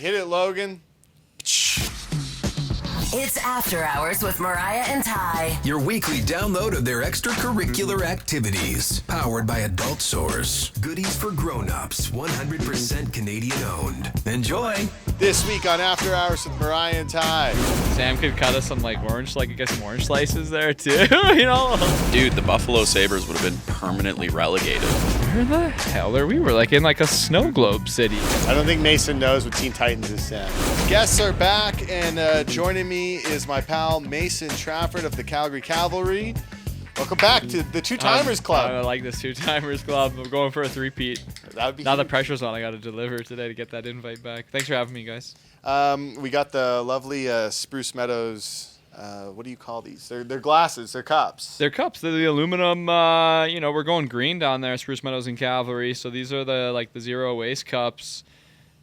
Hit it, Logan. It's After Hours with Mariah and Ty. Your weekly download of their extracurricular activities. Powered by Adult Source. Goodies for grown-ups. 100% Canadian owned. Enjoy. This week on After Hours with Mariah and Ty. Sam could cut us some orange slices there too, Dude, the Buffalo Sabres would have been permanently relegated. Where the hell are we? We're in a snow globe city. I don't think Mason knows what Teen Titans is, Sam. Guests are back, and joining me is my pal Mason Trafford of the Calgary Cavalry. Welcome back to the Two Timers Club. I like this Two Timers Club. We're going for a three-peat. That would be now huge. The pressure's on. I got to deliver today to get that invite back. Thanks for having me, guys. We got the lovely Spruce Meadows. What do you call these? They're glasses. They're cups. They're cups. They're the aluminum. We're going green down there, Spruce Meadows and Cavalry. So these are the zero waste cups.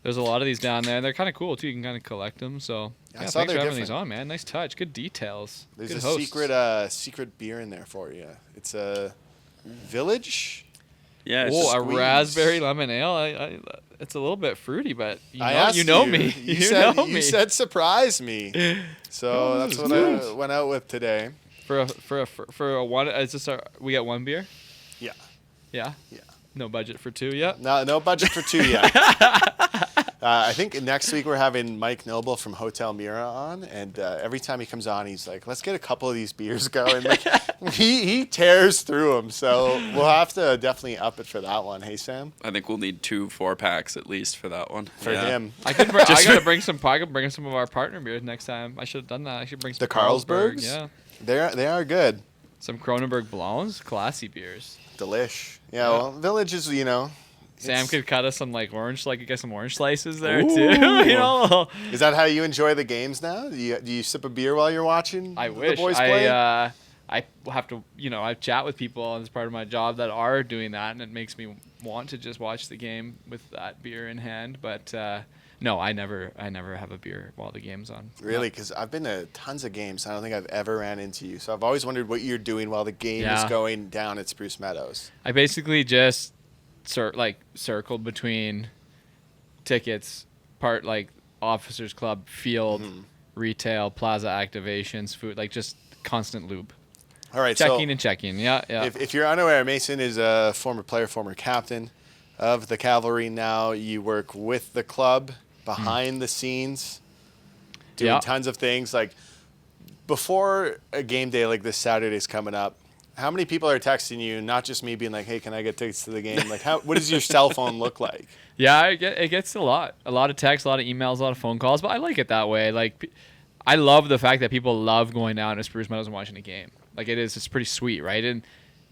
There's a lot of these down there. They're kind of cool too. You can kind of collect them. So I thanks saw for they're having different. these on, man. Nice touch. Good details. There's Good a hosts. secret beer in there for you. It's a Village. Yeah, it's Oh, just a squeeze. raspberry lemon ale. It's a little bit fruity, but you asked know me. You know me. You said surprise me. So that's what I went out with today. For a one, is this we got one beer? Yeah. Yeah. Yeah. No budget for two yet. No budget for two yet. I think next week we're having Mike Noble from Hotel Mira on, and every time he comes on, he's like, "Let's get a couple of these beers going." Like, he tears through them, so we'll have to definitely up it for that one. Hey, Sam. I think we'll need 2 4-packs at least for that one. For him. I gotta bring some. I could bring some of our partner beers next time. I should have done that. I should bring some The Carlsbergs? Yeah. They are good. Some Kronenberg Blondes, classy beers. Delish. Yeah. Well, Village is Sam could cut us some orange, get some orange slices there Ooh. too. Is that how you enjoy the games now? Do you sip a beer while you're watching I the wish. boys play? I have to, I chat with people as part of my job that are doing that, and it makes me want to just watch the game with that beer in hand. But no, I never have a beer while the game's on. Really? Because I've been to tons of games. I don't think I've ever ran into you. So I've always wondered what you're doing while the game is going down at Spruce Meadows. I basically just circled between tickets, officers club, field, retail, plaza activations, food, just constant loop. All right, Checking and checking. Yeah. If you're unaware, Mason is a former player, former captain of the Cavalry. Now you work with the club behind the scenes, doing tons of things. Like before a game day like this Saturday's coming up, how many people are texting you? Not just me being like, "Hey, can I get tickets to the game?" Like, what does your cell phone look like? Yeah, it gets a lot of texts, a lot of emails, a lot of phone calls. But I like it that way. I love the fact that people love going down to Spruce Meadows and watching a game. It's pretty sweet, right? And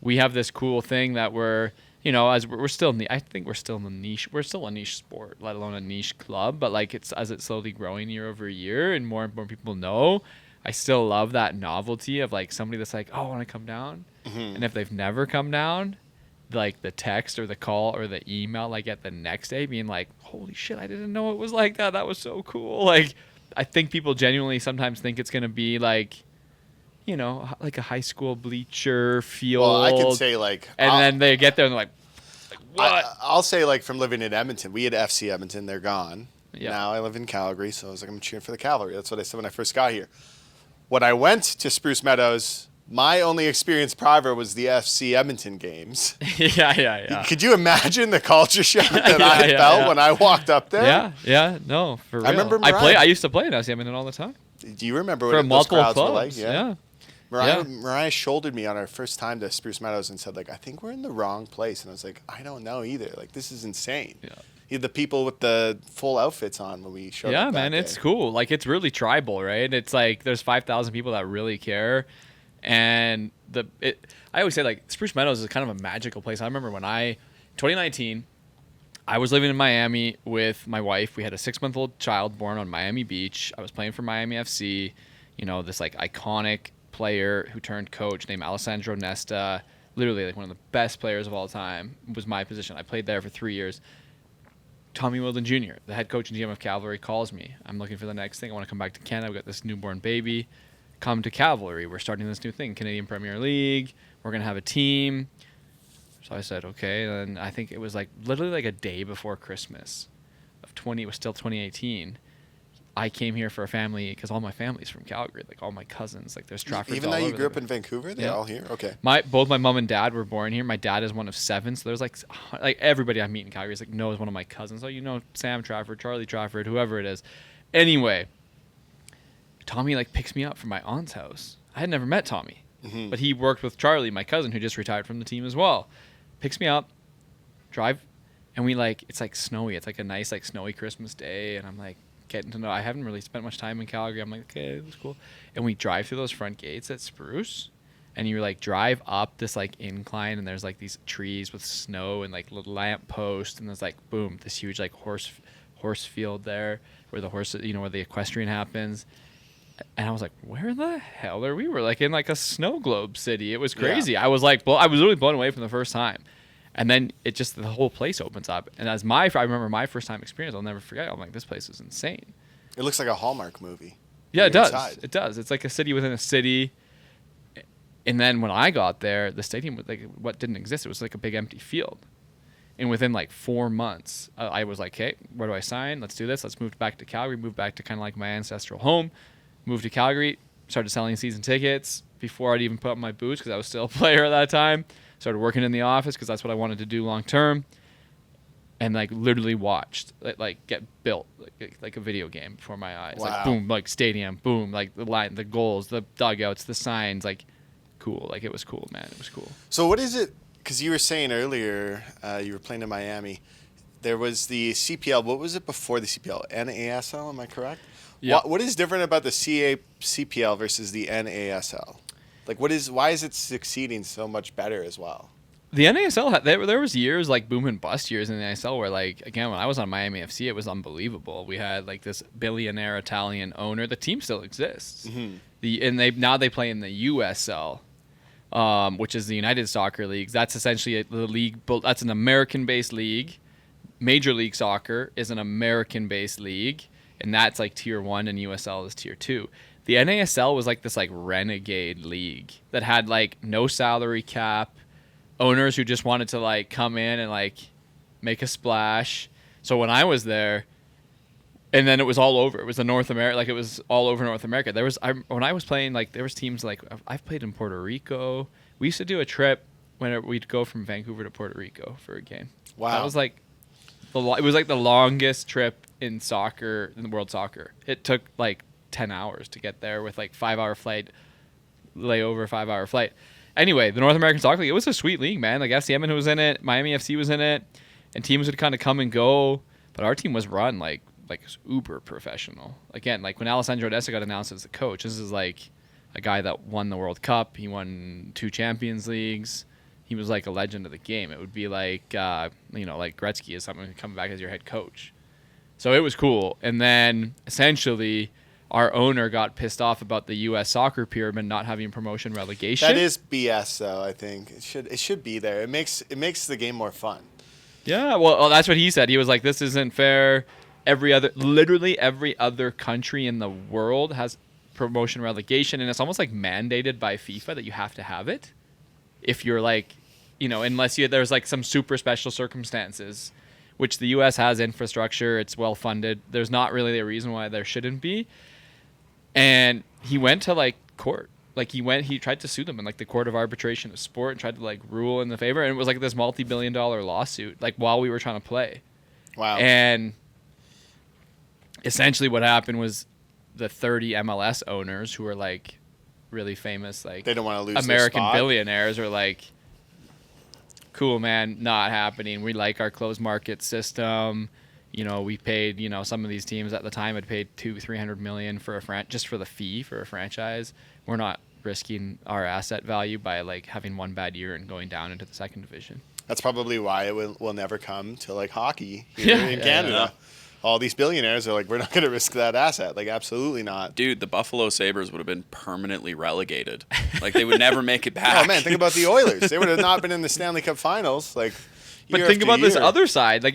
we have this cool thing that we're, as we're still I think we're still in the niche. We're still a niche sport, let alone a niche club. But it's slowly growing year over year, and more people know. I still love that novelty of somebody that's like, "Oh, I want to come down," and if they've never come down, the text or the call or the email at the next day being like, "Holy shit, I didn't know it was like that. That was so cool." I think people genuinely sometimes think it's gonna be a high school bleacher field. Well, I can say then they get there and they're like, what? I'll say from living in Edmonton, we had FC Edmonton. They're gone. Yeah. Now I live in Calgary, so I was like, I'm cheering for the Cavalry. That's what I said when I first got here. When I went to Spruce Meadows, my only experience prior was the FC Edmonton games. Yeah. Could you imagine the culture shock that I felt when I walked up there? Yeah, no, for real. I remember I used to play in FC Edmonton all the time. Do you remember For what those multiple crowds clubs, were like? yeah. Mariah shouldered me on our first time to Spruce Meadows and said, I think we're in the wrong place. And I was like, I don't know either. This is insane. Yeah. You had the people with the full outfits on when we showed up. Yeah, man, it's cool. It's really tribal, right? It's there's 5,000 people that really care. And I always say Spruce Meadows is kind of a magical place. I remember when 2019, I was living in Miami with my wife. We had a 6-month-old child born on Miami Beach. I was playing for Miami FC. This iconic player who turned coach named Alessandro Nesta. Literally one of the best players of all time was my position. I played there for 3 years. Tommy Wilden Jr., the head coach and GM of Cavalry, calls me. I'm looking for the next thing. I want to come back to Canada. We've got this newborn baby. Come to Cavalry. We're starting this new thing, Canadian Premier League. We're going to have a team. So I said, okay. And I think it was literally a day before Christmas of it was still 2018. I came here for a family because all my family's from Calgary. Like all my cousins, like there's Trafford. Even though you grew up in Vancouver, they're all here. Okay. Both my mom and dad were born here. My dad is one of 7, so there's like everybody I meet in Calgary is like knows one of my cousins. Oh, you know Sam Trafford, Charlie Trafford, whoever it is. Anyway, Tommy like picks me up from my aunt's house. I had never met Tommy, but he worked with Charlie, my cousin, who just retired from the team as well. Picks me up, drive, and we like it's like snowy. It's like a nice like snowy Christmas day, and I'm like. Getting to know. I haven't really spent much time in Calgary. I'm like, okay, it was cool. And we drive through those front gates at Spruce, and you like drive up this like incline, and there's like these trees with snow and like little lamp posts, and there's like boom, this huge like horse field there where the horse, where the equestrian happens. And I was like, where the hell are we? We're like in like a snow globe city. It was crazy. Yeah. I was like, I was really blown away from the first time. And then it just, the whole place opens up. And I remember my first time experience, I'll never forget. I'm like, this place is insane. It looks like a Hallmark movie. Yeah, it does. Inside. It does. It's like a city within a city. And then when I got there, the stadium was like, what didn't exist? It was like a big empty field. And within like 4 months, I was like, hey, where do I sign? Let's do this. Let's move back to Calgary, move back to kind of like my ancestral home, moved to Calgary, started selling season tickets before I'd even put up my boots because I was still a player at that time. Started working in the office because that's what I wanted to do long term, and like literally watched it like get built like a video game before my eyes. Wow. Like boom, like stadium, boom, like the line, the goals, the dugouts, the signs, like cool. Like it was cool, man. It was cool. So what is it? Because you were saying earlier you were playing in Miami. There was the CPL. What was it before the CPL? NASL. Am I correct? Yeah. What is different about the CPL versus the NASL? Like, why is it succeeding so much better as well? The NASL, there was years, like boom and bust years in the NASL where, like, again, when I was on Miami FC, it was unbelievable. We had, like, this billionaire Italian owner. The team still exists. Mm-hmm. Now they play in the USL, which is the United Soccer Leagues. That's essentially the league. That's an American-based league. Major League Soccer is an American-based league, and that's, like, Tier 1, and USL is Tier 2. The NASL was like this like renegade league that had like no salary cap, owners who just wanted to like come in and like make a splash. So when I was there, and then it was all over. It was it was all over North America. When I was playing, like there was teams like I've played in Puerto Rico. We used to do a trip when we'd go from Vancouver to Puerto Rico for a game. Wow. That was like it was like the longest trip in soccer, in the world soccer. It took like 10 hours to get there with like 5-hour flight layover, 5-hour flight. Anyway, the North American Soccer League, it was a sweet league, man. Like FC Edmonton was in it, Miami FC was in it, and teams would kind of come and go, but our team was run like uber professional. Again, like when Alessandro Dessa got announced as the coach, this is like a guy that won the World Cup, he won 2 Champions Leagues. He was like a legend of the game. It would be like like Gretzky is someone coming back as your head coach. So it was cool. And then essentially our owner got pissed off about the U.S. soccer pyramid not having promotion relegation. That is BS, though. I think it should be there. It makes the game more fun. Yeah, well, that's what he said. He was like, "This isn't fair." Literally every other country in the world has promotion relegation, and it's almost like mandated by FIFA that you have to have it. If you're like, unless there's like some super special circumstances, which the U.S. has infrastructure, it's well funded. There's not really a reason why there shouldn't be. And he went to like court. Like he tried to sue them in like the Court of Arbitration of Sport and tried to like rule in the favor. And it was like this multi-billion-dollar lawsuit, like while we were trying to play. Wow. And essentially what happened was the 30 MLS owners who are like really famous, like they don't want to lose American their spot. Billionaires are like, cool, man, not happening. We like our closed market system. We paid, some of these teams at the time had paid $200-300 million for just for the fee for a franchise. We're not risking our asset value by like having one bad year and going down into the second division. That's probably why it will never come to like hockey here in Canada. Yeah. All these billionaires are like, we're not going to risk that asset. Like, absolutely not. Dude, the Buffalo Sabres would have been permanently relegated. Like, they would never make it back. Oh, man, think about the Oilers. They would have not been in the Stanley Cup Finals. Like, but think about this other side. Like,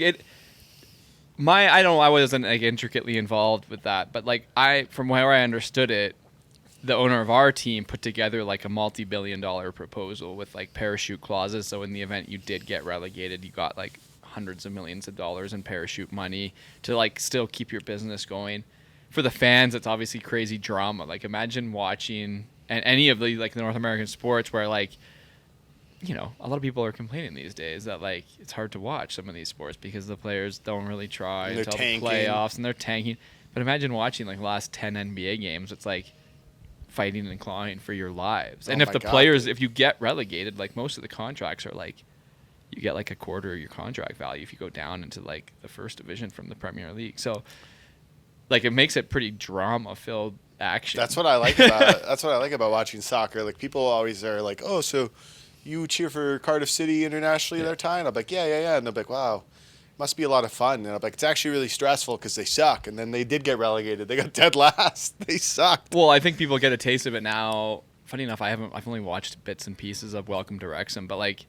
I wasn't like intricately involved with that, but like from where I understood it, the owner of our team put together like a multi-billion-dollar proposal with like parachute clauses. So in the event you did get relegated, you got like hundreds of millions of dollars in parachute money to like still keep your business going. For the fans, it's obviously crazy drama. Like imagine watching any of the like the North American sports where like, you know, a lot of people are complaining these days that like it's hard to watch some of these sports because the players don't really try until the playoffs and they're tanking. But imagine watching like the last 10 NBA games. It's like fighting and clawing for your lives. And if the players, if you get relegated, like most of the contracts are like, you get like a quarter of your contract value if you go down into like the first division from the Premier League. So like it makes it pretty drama-filled action. That's what I like about that's what I like about watching soccer. Like people always are like, oh, so you cheer for Cardiff City internationally their time? I'm like, yeah. And they're like, wow, must be a lot of fun. And I'm like, it's actually really stressful because they suck. And then they did get relegated. They got dead last. They sucked. Well, I think people get a taste of it now. Funny enough, I've only watched bits and pieces of Welcome to Wrexham, but like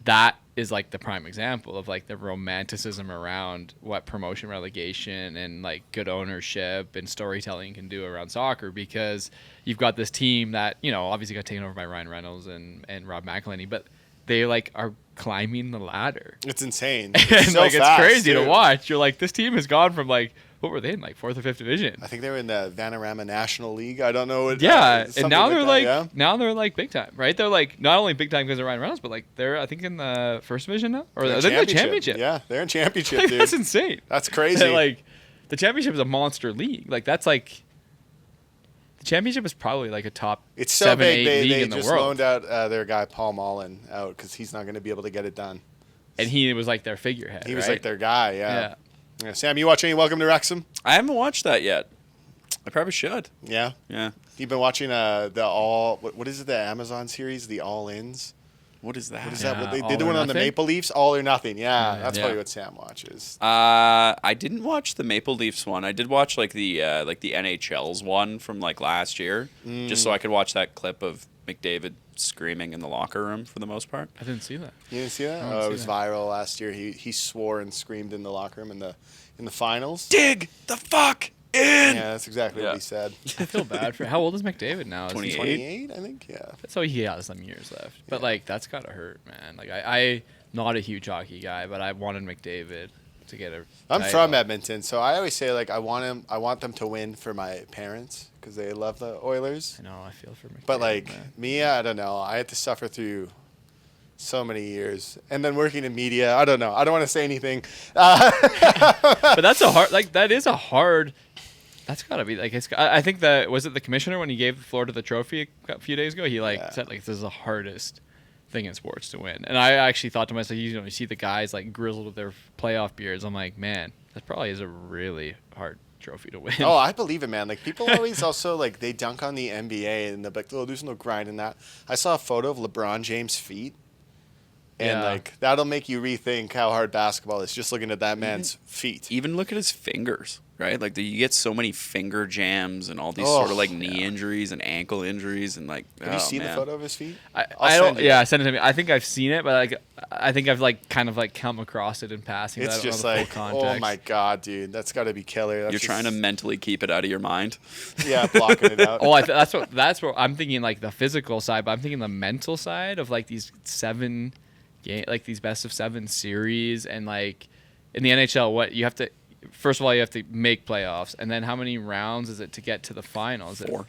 that is like the prime example of like the romanticism around what promotion, relegation, and like good ownership and storytelling can do around soccer, because you've got this team that, you know, obviously got taken over by Ryan Reynolds and Rob McElhenney, but they like are climbing the ladder. It's insane. It's so like fast, it's crazy too. to watch. You're like, this team has gone from like, what were they in, like 4th or 5th division? I think they were in the Vanarama National League. I don't know. Yeah, and now they're now they're like big time, right? They're like not only big time because of Ryan Reynolds, but like they're I think in the first division now, or they're in the championship. Yeah, they're in championship. Like, dude. that's insane. That's crazy. Like the championship is a monster league. Like that's like the championship is probably like a top it's so 7, big. 8 league They in the just world. loaned out their guy Paul Mullen out because he's not going to be able to get it done. And he was like their figurehead. He was right? like their guy. Yeah. Sam, you watch any Welcome to Wrexham? I haven't watched that yet. I probably should. Yeah. Yeah. You've been watching the all. What is it? The Amazon series, the All Ins. What is that? What is that? Yeah, They All did the or one on the Nothing? Maple Leafs, All or Nothing. Yeah, that's Yeah. probably what Sam watches. I didn't watch the Maple Leafs one. I did watch like the NHL's one from like last year, just so I could watch that clip of McDavid screaming in the locker room for the most part. I didn't see that. You didn't see that? didn't Oh, see it was that. viral last year. He swore and screamed in the locker room in the finals. Dig the fuck in. Yeah, that's exactly Yeah. what he said. I feel bad for. How old is McDavid now? Is he 28. 28, I think. Yeah. So he has some years left. But Yeah. like that's gotta hurt, man. Like I'm not a huge hockey guy, but I wanted McDavid to get a. I'm title. from Edmonton, so I always say like I want them to win for my parents because they love the Oilers. I know. I feel for McDavid. But like man. me, I don't know. I had to suffer through so many years, and then working in media. I don't know. I don't want to say anything. But that's a hard. Like that is a hard. That's gotta be like. I think that was it. The commissioner when he gave Florida the trophy a few days ago. He said like this is the hardest thing in sports to win. And I actually thought to myself, you see the guys like grizzled with their playoff beards. I'm like, man, that probably is a really hard trophy to win. Oh, I believe it, man. Like people always also like they dunk on the NBA and they're like, oh, there's no grind in that. I saw a photo of LeBron James' feet. And Yeah. like that'll make you rethink how hard basketball is just looking at that man's feet. Even look at his fingers, right? Like you get so many finger jams and all these Oh, sort of like knee injuries and ankle injuries and like. Have you seen the photo of his feet? I I'll don't. send you Yeah, that. send it to me. I think I've seen it, but like I think I've like kind of like come across it in passing. But It's I don't just know the like, full oh context. my god, dude, that's got to be killer. That's You're trying to just- mentally keep it out of your mind. yeah, blocking it out. Oh, that's what I'm thinking. Like the physical side, but I'm thinking the mental side of like these 7 game, like these best of 7 series, and like in the NHL, what you have to. First of all, you have to make playoffs, and then how many rounds is it to get to the finals? 4.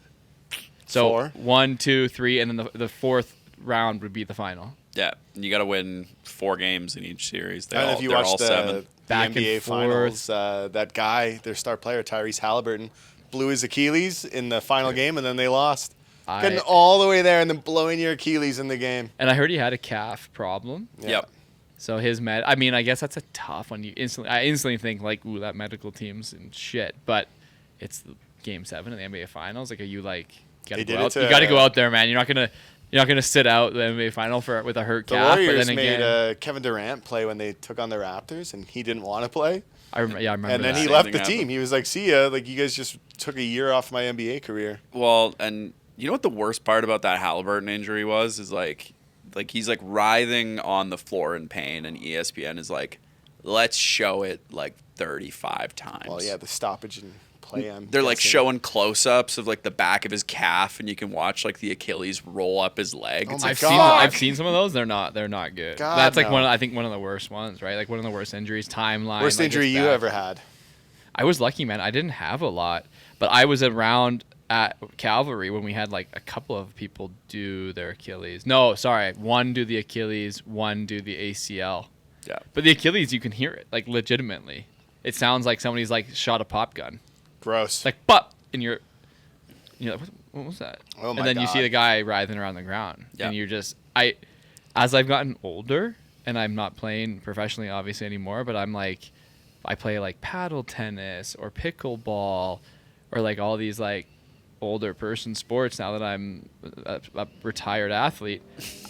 So 4? 1, 2, 3, and then the 4th round would be the final. Yeah, and you got to win 4 games in each series. I don't know if you they're all watched 7. the Back and NBA forth. finals. That guy, their star player, Tyrese Halliburton, blew his Achilles in the final game, and then they lost. Getting all the way there and then blowing your Achilles in the game. And I heard he had a calf problem. Yeah. Yep. So his I mean, I guess that's a tough one. I instantly think like, ooh, that medical team's and shit. But it's the Game 7 of the NBA Finals. Like, are you like, They you did got it to to- go out there, man. You're not gonna sit out the NBA Final with a hurt The calf. Warriors but then made again, Kevin Durant play when they took on the Raptors, and he didn't want to play. I remember. And then that. he Same left thing the happened. team. He was like, see ya. Like, you guys just took a year off my NBA career. Well, and you know what the worst part about that Halliburton injury was? Is like he's like writhing on the floor in pain, and ESPN is like, let's show it like 35 times. Well, yeah, the stoppage in play. I'm They're like guessing. showing close-ups of like the back of his calf, and you can watch like the Achilles roll up his leg. Oh It's my like, God. I've seen some of those. They're not good. God, That's like no. one of the worst ones, right? Like one of the worst injuries. Timeline. Worst like, injury it's you bad. ever had? I was lucky, man. I didn't have a lot, but I was around at Cavalry when we had like a couple of people do their Achilles. No, sorry, one do the Achilles, one do the ACL. yeah. But the Achilles, you can hear it like legitimately. It sounds like somebody's like shot a pop gun. Gross. It's like pop, and you're like, what was that? Oh my and then you see God. the guy writhing around the ground, Yeah. and you're just as I've gotten older, and I'm not playing professionally obviously anymore, but I'm like, I play like paddle tennis or pickleball, or like all these like older person sports now that I'm a retired athlete.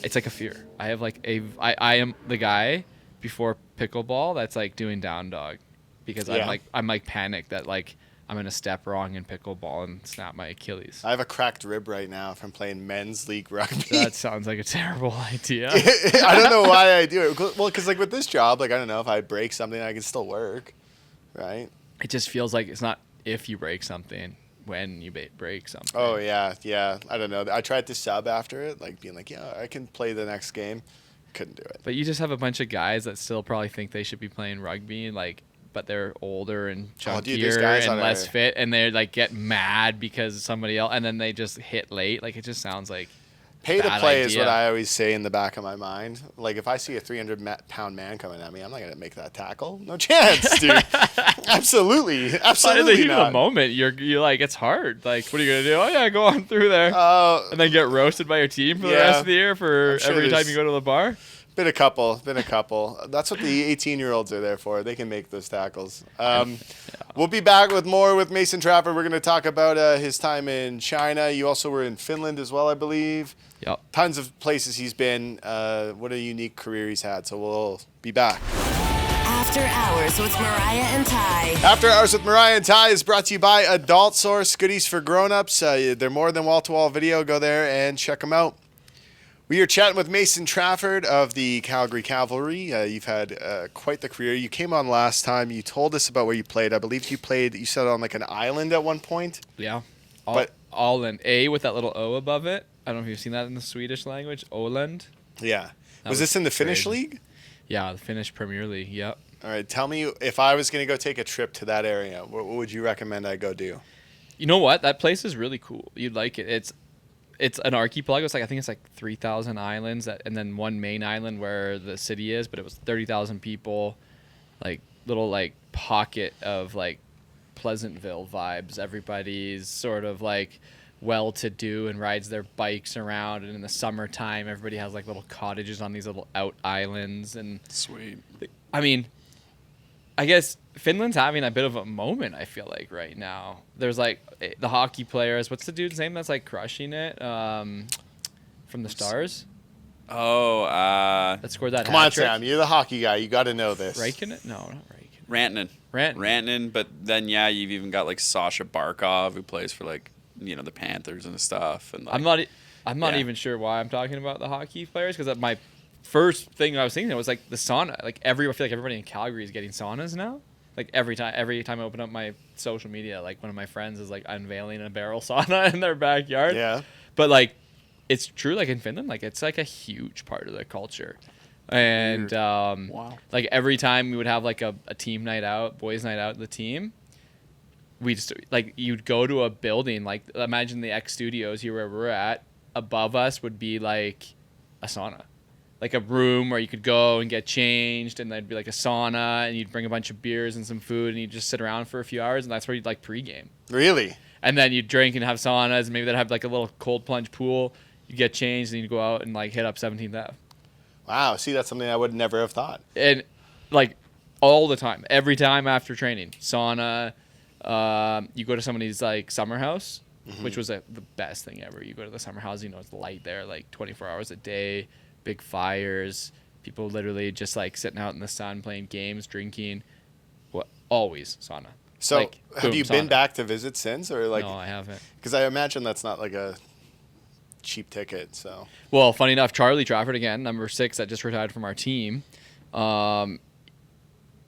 It's like a fear. I have like I am the guy before pickleball that's like doing down dog, because Yeah. I'm like panicked that like I'm gonna step wrong in pickleball and snap my Achilles. I have a cracked rib right now from playing men's league rugby. That sounds like a terrible idea. I don't know why I do it. Well, because like with this job, like I don't know if I break something, I can still work, right? It just feels like it's not if you break something, when you break something. Oh yeah. I don't know. I tried to sub after it, like being like, yeah, I can play the next game. Couldn't do it. But you just have a bunch of guys that still probably think they should be playing rugby, like, but they're older and chunkier Oh, dude, there's guys and that less are- fit, and they like get mad because somebody else, and then they just hit late. Like, it just sounds like Pay to bad play is what idea. I always say in the back of my mind. Like if I see a 300-pound man coming at me, I'm not gonna make that tackle. No chance, dude. Absolutely But in the absolutely heat of the not. moment, you're like, it's hard. Like, what are you gonna do? Oh yeah, go on through there, Oh, and then get roasted by your team for the yeah. rest of the year for I'm sure every time there's- you go to the bar. been a couple. That's what the 18-year-olds are there for. They can make those tackles. We'll be back with more with Mason Trafford. We're going to talk about his time in China. You also were in Finland as well, I believe. Yep. Tons of places he's been. What a unique career he's had. So we'll be back. After Hours with Mariah and Ty. After Hours with Mariah and Ty is brought to you by Adult Source, goodies for grown-ups. They're more than wall-to-wall video. Go there and check them out. We are chatting with Mason Trafford of the Calgary Cavalry. You've had quite the career. You came on last time. You told us about where you played. I believe you said on like an island at one point. Yeah. But- All in A with that little O above it. I don't know if you've seen that in the Swedish language. Åland. Yeah. Was was this in the Finnish crazy. league? Yeah, the Finnish Premier League. Yep. All right. Tell me, if I was going to go take a trip to that area, what would you recommend I go do? You know what? That place is really cool. You'd like it. It's an archipelago. I think it's like 3,000 islands, and then one main island where the city is. But it was 30,000 people, like little like pocket of like Pleasantville vibes. Everybody's sort of like well-to-do and rides their bikes around. And in the summertime, everybody has like little cottages on these little out islands. And Sweet. I mean, I guess Finland's having a bit of a moment, I feel like, right now. There's like the hockey players. What's the dude's name that's like crushing it? From the Stars? Oh, That scored that Come on, hat trick? Sam. You're the hockey guy. You got to know this. Raikkonen? No, not Raikkonen. Rantanen. Rantanen, but then yeah, you've even got like Sasha Barkov who plays for like the Panthers and stuff. And like, I'm not Yeah. even sure why I'm talking about the hockey players, because my first thing I was thinking was like the sauna. Like I feel like everybody in Calgary is getting saunas now. Like every time I open up my social media, like one of my friends is like unveiling a barrel sauna in their backyard. Yeah. But like, it's true. Like in Finland, like it's like a huge part of the culture. And Wow. like every time we would have like a team night out, boys night out, the team, we just like you'd go to a building, like imagine the X Studios here where we're at. Above us would be like a sauna, like a room where you could go and get changed, and there'd be like a sauna, and you'd bring a bunch of beers and some food, and you'd just sit around for a few hours, and that's where you'd like pregame. Really? And then you'd drink and have saunas, and maybe they'd have like a little cold plunge pool. You'd get changed, and you'd go out and like hit up 17th Ave. Wow. See, that's something I would never have thought. And like all the time, every time after training, sauna. You go to somebody's like summer house, which was the best thing ever. You go to the summer house, it's light there, like 24 hours a day, big fires, people literally just like sitting out in the sun, playing games, drinking. Always sauna. So, Like, have boom, you been sauna. back to visit since, or like? No, I haven't. Because I imagine that's not like a cheap ticket. So. Well, funny enough, Charlie Trafford again, number 6 that just retired from our team.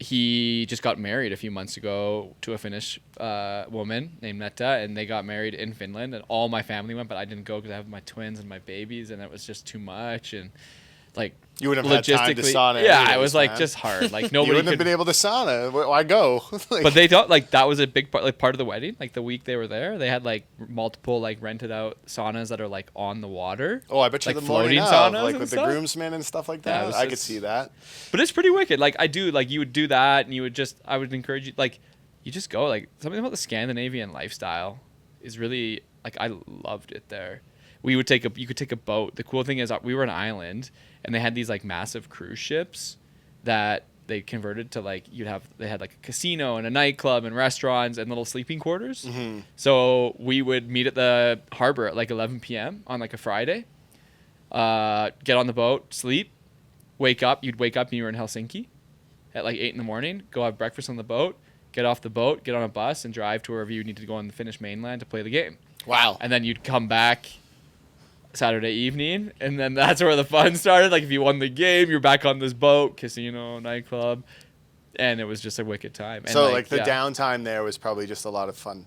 he just got married a few months ago to a Finnish woman named Netta, and they got married in Finland. And all my family went, but I didn't go because I have my twins and my babies, and it was just too much. And like You wouldn't have had time to sauna. Yeah, anyways, it was like man. just hard. Like You nobody wouldn't could. have been able to sauna. Why go? Like, But they thought like that was a big part, like part of the wedding. Like the week they were there, they had like multiple like rented out saunas that are like on the water. oh, I bet you like the morning floating of, saunas like and with stuff. the groomsmen and stuff like Yeah, it that. was I could just- see that. But it's pretty wicked. Like I do, like you would do that, and you would just, I would encourage you, like you just go. Like something about the Scandinavian lifestyle is really like I loved it there. You could take a boat. The cool thing is we were an island, and they had these like massive cruise ships that they converted to like they had like a casino and a nightclub and restaurants and little sleeping quarters. Mm-hmm. So we would meet at the harbor at like 11 p.m. on like a Friday. Get on the boat, sleep, wake up. You'd wake up and you were in Helsinki at like 8 in the morning. Go have breakfast on the boat. Get off the boat, get on a bus, and drive to wherever you need to go on the Finnish mainland to play the game. Wow. And then you'd come back Saturday evening, and then that's where the fun started. Like if you won the game, you're back on this boat, casino, nightclub, and it was just a wicked time. And So like the yeah. downtime there was probably just a lot of fun.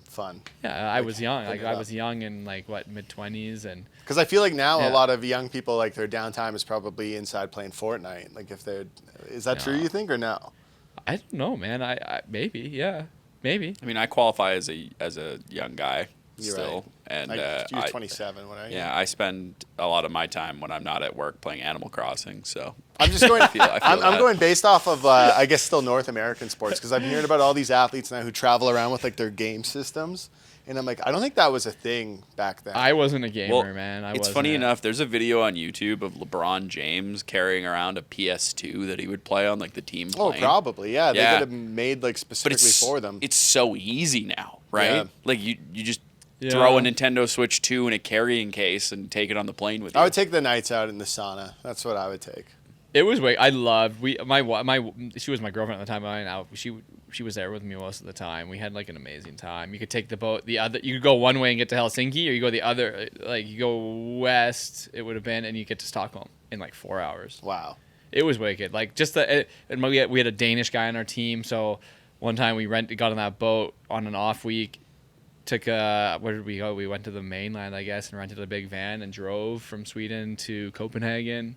Yeah, I was young. Like it I up. was young in like mid-20s, and Because I feel like now a Yeah. lot of young people, like their downtime is probably inside playing Fortnite. Like if they're, is that true? No. You think or no? I don't know, man. I maybe, yeah, maybe. I mean, I qualify as a young guy You're still, right. and You're 27. What are you? yeah, I spend a lot of my time when I'm not at work playing Animal Crossing. So I'm just going. I feel I'm that. going based off of I guess still North American sports because I'm hearing about all these athletes now who travel around with like their game systems, and I'm like, I don't think that was a thing back then. I wasn't a gamer, Well, man. it's funny enough. There's a video on YouTube of LeBron James carrying around a PS2 that he would play on like the team oh, plane. probably yeah. They Yeah. could have made like But specifically for them. it's so easy now, right? Yeah. Like you just Yeah. throw a Nintendo Switch 2 in a carrying case and take it on the plane with you. I would take the nights out in the sauna. That's what I would take. It was I loved she was my girlfriend at the time. She was there with me most of the time. We had like an amazing time. You could take the boat you could go one way and get to Helsinki, or you go the other, like you go west. It would have been, and you get to Stockholm in like 4 hours. Wow. It was wicked. Like just and we had a Danish guy on our team. So one time we got on that boat on an off week. Where did we go? We went to the mainland, I guess, and rented a big van and drove from Sweden to Copenhagen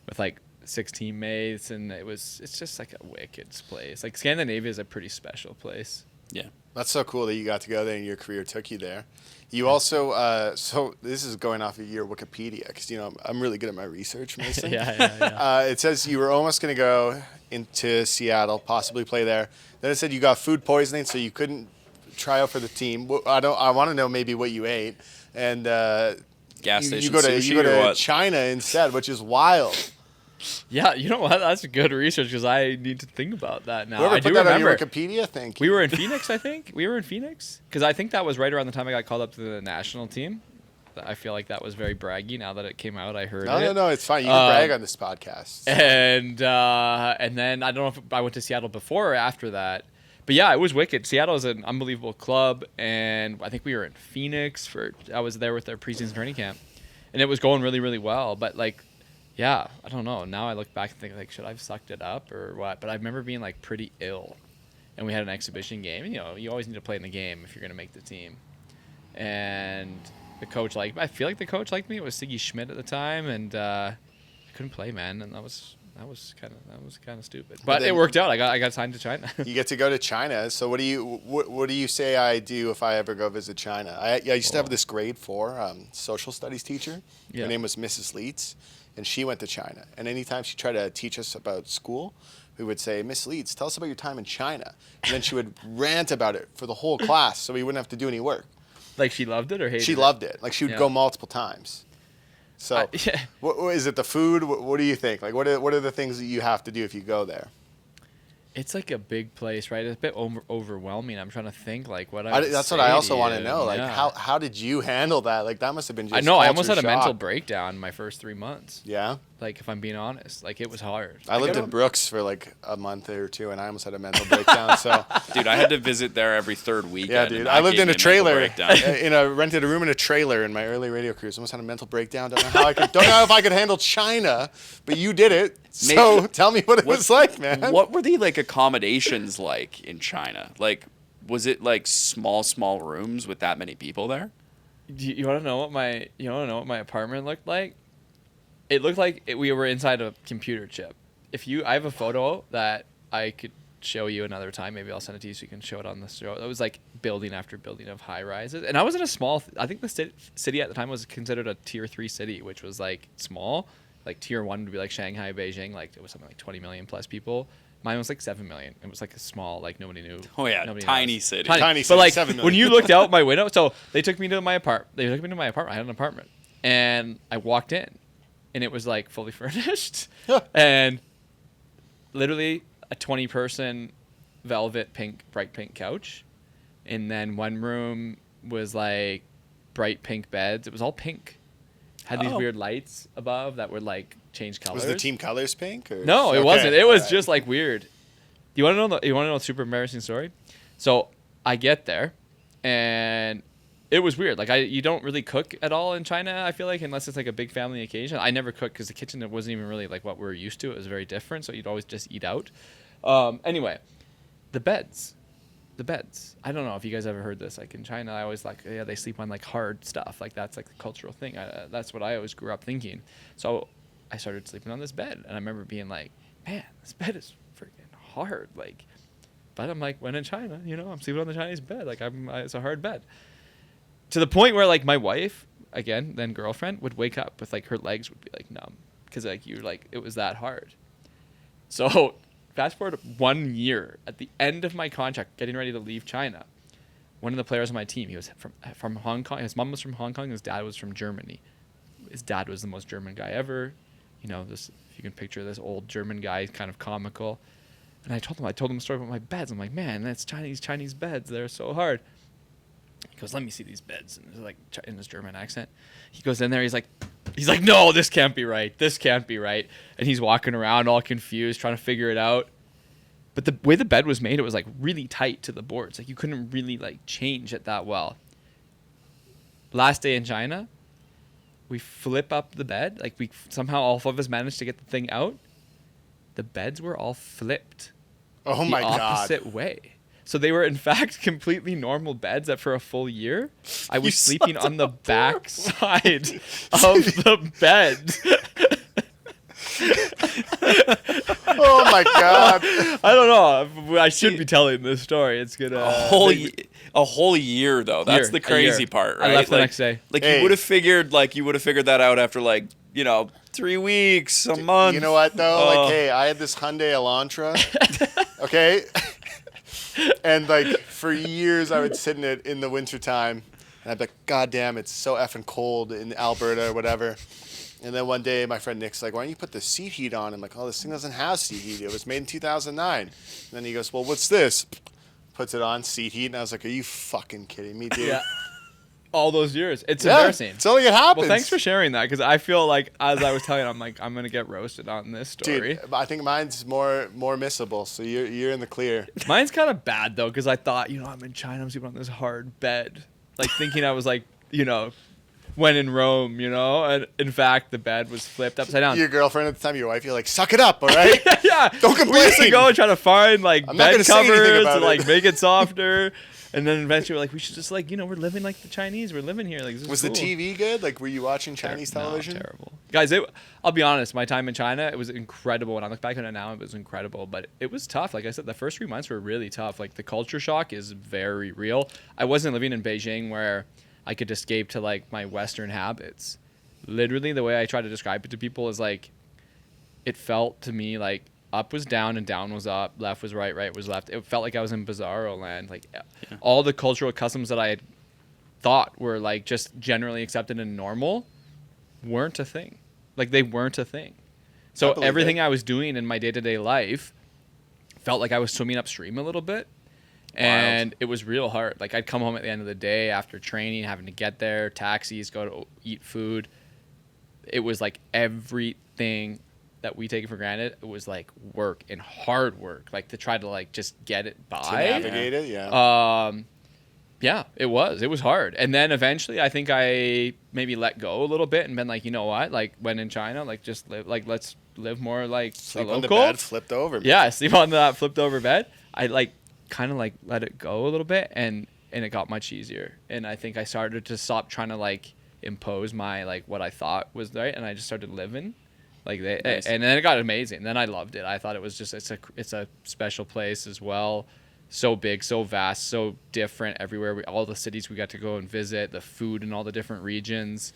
with like 6 teammates, and it's just like a wicked place. Like Scandinavia is a pretty special place. Yeah. That's so cool that you got to go there and your career took you there. You also, so this is going off of your Wikipedia because, you know, I'm really good at my research, Mason. Yeah. It says you were almost going to go into Seattle, possibly play there. Then it said you got food poisoning, so you couldn't try out for the team. I want to know maybe what you ate. And Gas you station go to sushi you go or to what? China instead, which is wild. Yeah, you know what? That's good research because I need to think about that now. Whoever I put do that remember. on your Wikipedia, thank you. We were in Phoenix, I think. We were in Phoenix because I think that was right around the time I got called up to the national team. I feel like that was very braggy. Now that it came out, I heard it. No, it's fine. You can brag on this podcast. And then I don't know if I went to Seattle before or after that. But yeah, it was wicked. Seattle is an unbelievable club, and I think we were in Phoenix I was there with their preseason training camp, and it was going really, really well. But like, yeah, I don't know. Now I look back and think like, should I have sucked it up or what? But I remember being like pretty ill, and we had an exhibition game. And, you know, you always need to play in the game if you're gonna make the team. And the coach I feel like the coach liked me. It was Siggy Schmidt at the time, and I couldn't play, man, and that was kind of stupid. But then- it worked out. I got signed to China. You get to go to China. So what do you say I do if I ever go visit China? I used to have this grade 4 social studies teacher. Yeah. Her name was Mrs. Leeds, and she went to China. And anytime she tried to teach us about school, we would say, Miss Leeds, tell us about your time in China. And then she would rant about it for the whole class so we wouldn't have to do any work. Like she loved it or hated it? She loved it. Like she would Yeah. go multiple times. So yeah. what is it, the food? What do you think? Like what are the things that you have to do if you go there? It's like a big place, right? It's a bit overwhelming. I'm trying to think like what That's what I also want to know. Like yeah. how did you handle that? Like that must have been just I know I almost culture had a mental shock. breakdown my first 3 months. Yeah. Like if I'm being honest, like it was hard. I lived in Brooks for like a month or two, and I almost had a mental breakdown. So, Dude, I had to visit there every third weekend. yeah, and dude, that I lived gave in me a mental trailer, breakdown. rented a room in a trailer in my early radio cruise. Almost had a mental breakdown. Don't know how I could handle China, but you did it. So Maybe- tell me what it was like, man. What were they like accommodations like in China? Like, was it like small rooms with that many people there? You want to know what my apartment looked like? It looked like we were inside a computer chip. I have a photo that I could show you another time. Maybe I'll send it to you so you can show it on the show. It was like building after building of high rises, and I was in a small. I think the city at the time was considered a tier 3 city, which was like small. Like tier 1 would be like Shanghai, Beijing. Like it was something like 20 million plus people. Mine was like 7 million. It was like a small, like nobody knew. Oh yeah, tiny city. Tiny But city, like 7 million. when you looked out my window, so they took me to my apartment. I had an apartment, and I walked in, and it was like fully furnished, and literally a 20-person velvet bright pink couch, and then one room was like bright pink beds. It was all pink. Had these weird lights above that would like change colors. Was the team colors pink? Or? No, it Okay, wasn't. It was alright. just like weird. You want to know a super embarrassing story? So I get there, and it was weird. Like you don't really cook at all in China. I feel like unless it's like a big family occasion. I never cooked because the kitchen it wasn't even really like what we're used to. It was very different. So you'd always just eat out. Anyway, the beds. I don't know if you guys ever heard this. Like in China, I always like they sleep on like hard stuff. Like that's like the cultural thing. That's what I always grew up thinking. So I started sleeping on this bed, and I remember being like, man, this bed is freaking hard. Like, but I'm like, when in China, I'm sleeping on the Chinese bed. Like it's a hard bed. To the point where like my wife, again, then girlfriend, would wake up with like her legs would be like numb because like it was that hard. So fast forward 1 year, at the end of my contract, getting ready to leave China, one of the players on my team, he was from Hong Kong. His mom was from Hong Kong. His dad was from Germany. His dad was the most German guy ever. This, if you can picture this old German guy, kind of comical. And I told him a story about my beds. I'm like, man, that's Chinese beds. They're so hard. He goes, let me see these beds. And it's like in his German accent. He goes in there. He's like, no, this can't be right. This can't be right. And he's walking around all confused, trying to figure it out. But the way the bed was made, it was like really tight to the boards. Like you couldn't really like change it that well. Last day in China, we flip up the bed. Like we somehow all of us managed to get the thing out. The beds were all flipped. Oh my God. The opposite way. So they were in fact completely normal beds that for a full year I was sleeping on the back side of the bed. Oh my God. I don't know. I should be telling this story. It's gonna A whole year though. That's the crazy part, right? I left the next day. Like Hey. you would have figured that out after 3 weeks, a month. You know what though? Like, hey, I had this Hyundai Elantra. Okay. And like for years I would sit in it in the wintertime and I'd be like, God damn, it's so effing cold in Alberta or whatever. And then one day my friend Nick's like, why don't you put the seat heat on? I'm like, oh, this thing doesn't have seat heat. It was made in 2009. And then he goes, well, what's this? Puts it on, seat heat. And I was like, are you fucking kidding me, dude? Yeah. All those years. It's Yeah, embarrassing. it's only it happens. Well, thanks for sharing that because I feel like as I was telling you, I'm like, I'm going to get roasted on this story. Dude, I think mine's more missable, so you're in the clear. Mine's kind of bad though because I thought, I'm in China, I'm sleeping on this hard bed. Like thinking I was like, when in Rome, and in fact the bed was flipped upside down. Your girlfriend at the time, your wife, you're like, suck it up, all right? Yeah, Don't complain. We used to go and try to find like I'm not bed gonna say anything covers about to like it. make it softer. And then eventually we're like, we should just like, we're living like the Chinese. We're living here. Like, this is Was cool. the TV good? Like, were you watching Chinese television? No, terrible. Guys, I'll be honest. My time in China, it was incredible. When I look back on it now, it was incredible. But it was tough. Like I said, the first 3 months were really tough. Like the culture shock is very real. I wasn't living in Beijing where I could escape to like my Western habits. Literally, the way I try to describe it to people is like, it felt to me like up was down and down was up, left was right, right was left. It felt like I was in bizarro land. Like all the cultural customs that I had thought were like just generally accepted and normal weren't a thing. Like they weren't a thing. So everything I was doing in my day-to-day life felt like I was swimming upstream a little bit. And it was real hard. Like I'd come home at the end of the day after training, having to get there, taxis, go to eat food. It was like everything that we take for granted. It was like work and hard work, like to try to like just get it by. To navigate it, yeah. Yeah, it was. It was hard. And then eventually I think I maybe let go a little bit and been like, you know what? Like when in China, like just live, like let's live more like Sleep a on the local. bed, flipped over. Man. Yeah, sleep on that flipped over bed. I like kind of like let it go a little bit and it got much easier. And I think I started to stop trying to like impose my like what I thought was right, and I just started living like Nice. and then it got amazing. Then I loved it. I thought it was just it's a special place as well. So big, so vast, so different everywhere. All the cities we got to go and visit, the food in all the different regions,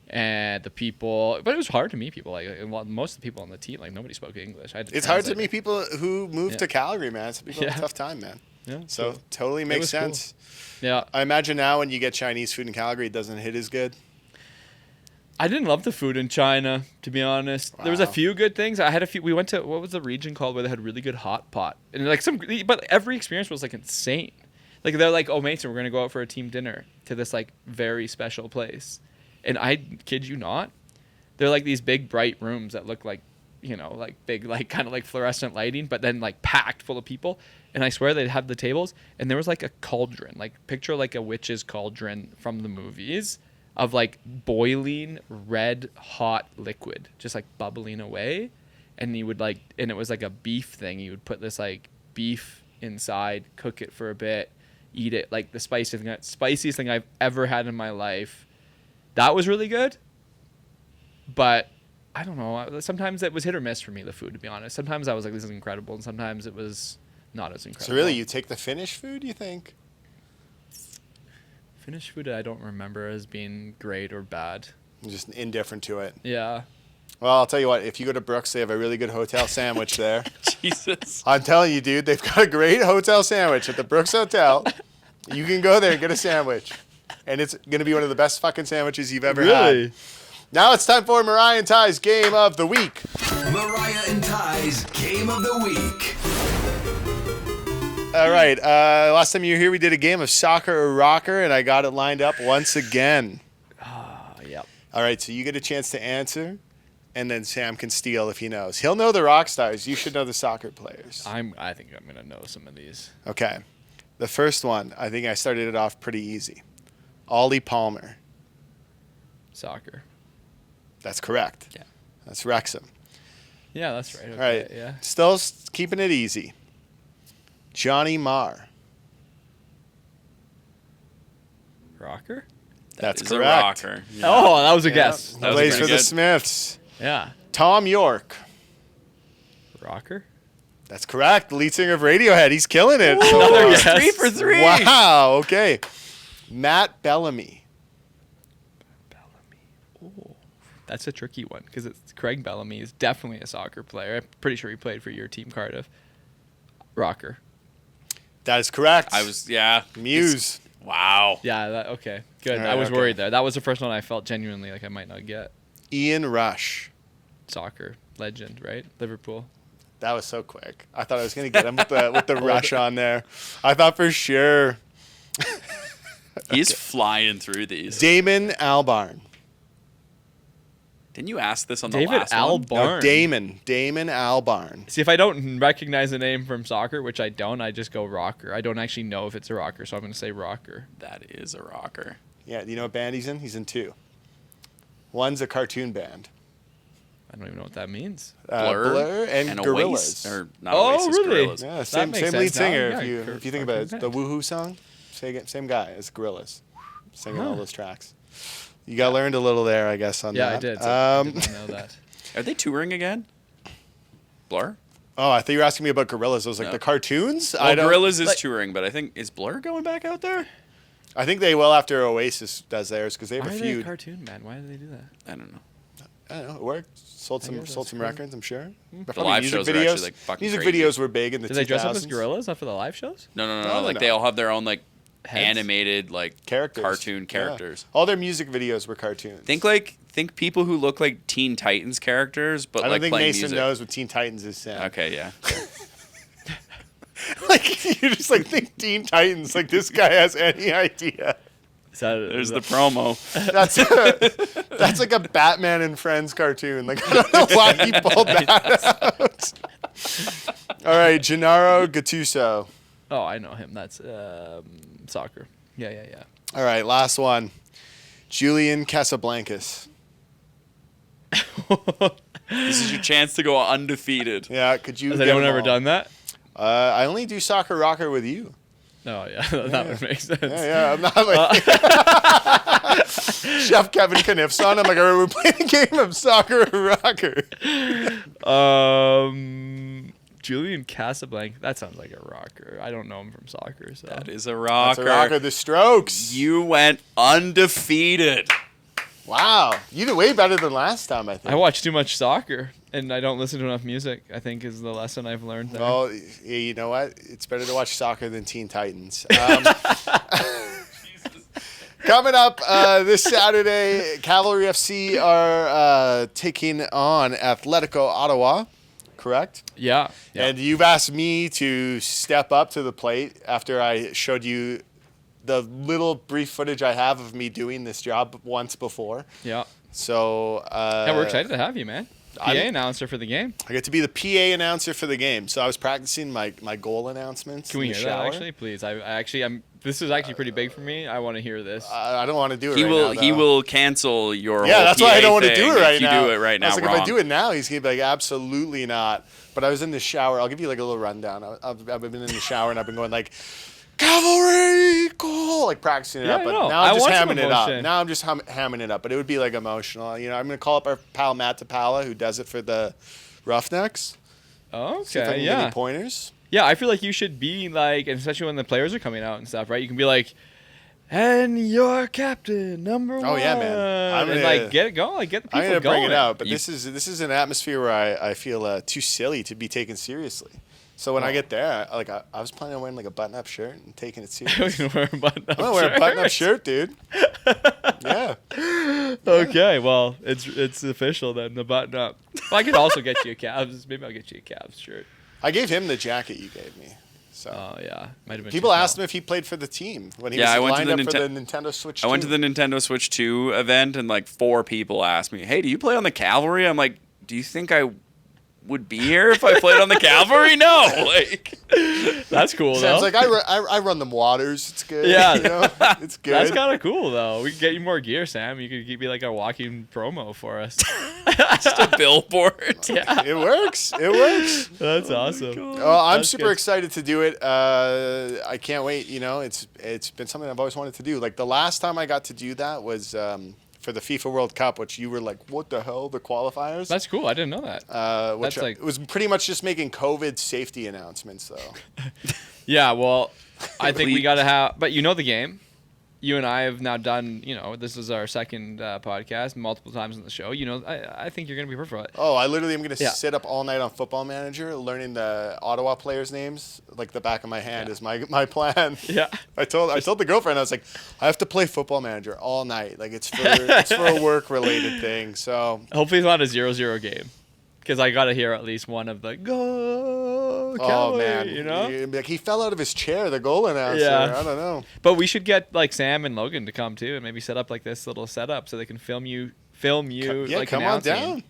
and the people. But it was hard to meet people. Like most of the people on the team, like nobody spoke English. I had to It's hard to translate meet people who moved Yeah. to Calgary, man. Some people have Yeah. a tough time, man. Yeah, So cool. totally makes was cool. sense. Yeah, I imagine now when you get Chinese food in Calgary, it doesn't hit as good. I didn't love the food in China, to be honest. There was a Wow. few good things. I had a few. We went to what was the region called where they had really good hot pot, and like but every experience was like insane. Like they're like, oh Mason, we're gonna go out for a team dinner to this like very special place, and I kid you not, they're like these big bright rooms that look like, you know, like big like kind of like fluorescent lighting, but then like packed full of people. And I swear they'd have the tables, and there was like a cauldron, like picture like a witch's cauldron from the movies. Of like boiling red hot liquid just like bubbling away, and you would like, and it was like a beef thing. You would put this like beef inside, cook it for a bit, eat it, like the spiciest thing I've ever had in my life. That was really good, but I don't know, sometimes it was hit or miss for me, the food, to be honest. Sometimes I was like, this is incredible, and sometimes it was not as incredible. So really, you take the Finnish food, you think? Finnish food I don't remember as being great or bad. I'm just indifferent to it. Yeah. Well, I'll tell you what. If you go to Brooks, they have a really good hotel sandwich there. Jesus. I'm telling you, dude, they've got a great hotel sandwich at the Brooks Hotel. You can go there and get a sandwich, and it's gonna be one of the best fucking sandwiches you've ever had. Now it's time for Mariah and Ty's Game of the Week. Mariah and Ty's Game of the Week. All right. Last time you were here, we did a game of soccer or rocker, and I got it lined up once again. Yep. All right. So you get a chance to answer, and then Sam can steal if he knows. He'll know the rock stars. You should know the soccer players. I think I'm gonna know some of these. Okay. The first one, I think I started it off pretty easy. Ollie Palmer. Soccer. That's correct. Yeah. That's Wrexham. Yeah, that's right. Okay, All right. Yeah. Still keeping it easy. Johnny Marr. Rocker. That's Is correct. a rocker. Oh, that was a Yeah. guess. He That was plays a for guess. the good. Smiths. Yeah. Tom York. Rocker. That's correct. The lead singer of Radiohead. He's killing it. Another far. guess. 3 for 3. Wow. Okay. Matt Bellamy. Oh, that's a tricky one because it's Craig Bellamy is definitely a soccer player. I'm pretty sure he played for your team, Cardiff. Rocker. That is correct. Yeah. Muse. Wow. Yeah. Okay. Good. All right, I was okay. worried there. That was the first one I felt genuinely like I might not get. Ian Rush. Soccer legend, right? Liverpool. That was so quick. I thought I was going to get him with the rush on there. I thought for sure. He's flying through these. Damon Albarn. Didn't you ask this on the David last one? Albarn. No, Damon Albarn. See, if I don't recognize the name from soccer, which I don't, I just go rocker. I don't actually know if it's a rocker, so I'm going to say rocker. That is a rocker. Yeah, do you know what band he's in? He's in two. One's a cartoon band. I don't even know what that means. Blur and Gorillaz. Oasis, or not Oh, Oasis, really? Gorillaz. Yeah, That same makes lead sense now. singer. Yeah, If you think about it, cartoon the band. Woohoo song, same guy as Gorillaz, singing all those tracks. You got learned a little there, I guess, on Yeah, that. I did. I did not know that. Are they touring again? Blur? Oh, I thought you were asking me about Gorillaz. I was like, No. the cartoons? Well, I don't. Gorillaz is like- touring, but I think is Blur going back out there? I think they will after Oasis does theirs because they have Why a are they a feud. cartoon band? Why do they do that? I don't know. I don't know. It worked. Sold I some guess sold that's some cool. records, I'm sure. But The probably live music shows are videos. actually, like, fucking music crazy. videos were big in the Do 2000s. they dress up as gorillas for the live shows? No. No, Like no. they all have their own like Heads? animated like Characters. cartoon Yeah. characters. All their music videos were cartoons. Think people who look like Teen Titans characters, but I don't like think playing Mason music. knows what Teen Titans is, Sam. Okay, yeah. Like, you just like think Teen Titans. Like, this guy has any idea. There's the promo. That's like a Batman and Friends cartoon. Like, I don't know why he pulled that out. All right, Gennaro Gattuso. Oh, I know him. That's soccer. Yeah. All right, last one. Julian Casablancas. This is your chance to go undefeated. Yeah, could you? Has get anyone them ever all? done that? I only do Soccer Rocker with you. Oh, yeah. That would make sense. Yeah, I'm not like Chef Kevin Knifson. I'm like, all right, we're playing a game of Soccer Rocker. Julian Casablanca. That sounds like a rocker. I don't know him from soccer. So. That is a That's rocker. a rocker. The Strokes. You went undefeated. Wow, you did way better than last time, I think. I watch too much soccer, and I don't listen to enough music, I think is the lesson I've learned there. Well, yeah, you know what? It's better to watch soccer than Teen Titans. Coming up this Saturday, Cavalry FC are taking on Atletico Ottawa, correct? Yeah. And you've asked me to step up to the plate after I showed you the little brief footage I have of me doing this job once before. Yeah. So Yeah, we're excited to have you, man. PA announcer for the game. I get to be the PA announcer for the game. So I was practicing my goal announcements. Can we in the hear that shower. actually, please? I'm. This is actually pretty big for me. I want to hear this. I don't want to do it He right will. now. He though. will cancel your. Yeah, whole that's why I don't want to PA do it thing right if now. You do it right now. I was like, wrong. if I do it now, he's gonna be like, absolutely not. But I was in the shower. I'll give you like a little rundown. I've been in the shower and I've been going like, Cavalry goal, like practicing it Yeah, up. I But know. now I'm I just want some hamming it up. emotion. Now I'm just hamming it up. But it would be like emotional. You know, I'm gonna call up our pal Matt DePala, who does it for the Roughnecks. See if I Okay, can get yeah. any pointers. Yeah, I feel like you should be like, and especially when the players are coming out and stuff, right? You can be like, and your captain, number one. Oh, yeah, man. I'm and gonna- like get it going, like get the people I'm gonna going. bring it out, but this is an atmosphere where I feel too silly to be taken seriously. So when I get there, I was planning on wearing like a button-up shirt and taking it serious. I'm gonna wear a button-up I'm gonna wear a button-up shirt. shirt, dude. Yeah. Okay, well, it's official then, the button-up. Well, I could also get you a Cavs. Maybe I'll get you a Cavs shirt. I gave him the jacket you gave me. So Oh yeah, might have been. people too asked small. him if he played for the team when he Yeah, I was went to lined the up for the Nintendo Switch. I went to 2. the Nintendo Switch 2 event and like 4 people asked me, "Hey, do you play on the Cavalry?" I'm like, "Do you think I would be here if I played on the Cavalry?" No, like That's cool though. Sam's like, I run them waters. It's good. Yeah. You know? It's good. That's kind of cool though. We could get you more gear, Sam. You could be like a walking promo for us. just a billboard. Yeah, It works. It works. that's awesome. Oh, I'm That's super good. excited to do it. I can't wait. You know, it's been something I've always wanted to do. Like the last time I got to do that was for the FIFA World Cup, which you were like, what the hell, the qualifiers? That's cool. I didn't know that. Which that's like- it was pretty much just making COVID safety announcements, though. Yeah, well, I think we got to have, but you know the game. You and I have now done, this is our second podcast, multiple times on the show. I think you're going to be perfect for it. Oh, I literally am going to Yeah. sit up all night on Football Manager, learning the Ottawa players' names like the back of my hand is my plan. Yeah. I told the girlfriend, I was like, I have to play Football Manager all night. Like it's for a work related thing. So Hopefully it's not a 0-0 game. Because I got to hear at least one of the go, oh Cavalry, man, like he fell out of his chair, the goal announcer. Yeah. I don't know. But we should get like Sam and Logan to come too, and maybe set up like this little setup so they can film you Yeah, like come on announcing. down.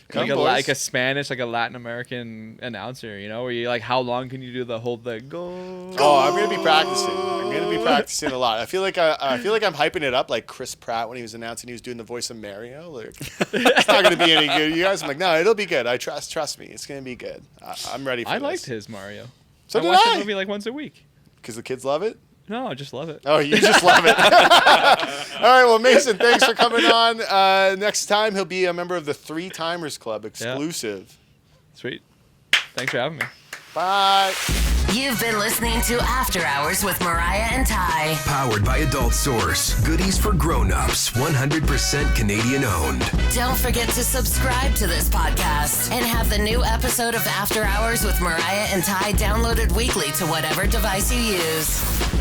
Come, Like a, boys. like a Spanish, like a Latin American announcer, where you like, how long can you do the go? Oh, I'm gonna be practicing. I'm gonna be practicing a lot. I feel like I'm hyping it up like Chris Pratt when he was announcing he was doing the voice of Mario. Like, it's not gonna be any good. You guys, I'm like, no, it'll be good. I trust me. It's gonna be good. I'm ready for I this. liked his Mario. So I did watch I. the movie like once a week. Because the kids love it. No, I just love it. Oh, you just love it. All right, well, Mason, thanks for coming on. Next time, he'll be a member of the Three Timers Club exclusive. Sweet. Thanks for having me. Bye. You've been listening to After Hours with Mariah and Ty. Powered by Adult Source. Goodies for grown-ups. 100% Canadian owned. Don't forget to subscribe to this podcast and have the new episode of After Hours with Mariah and Ty downloaded weekly to whatever device you use.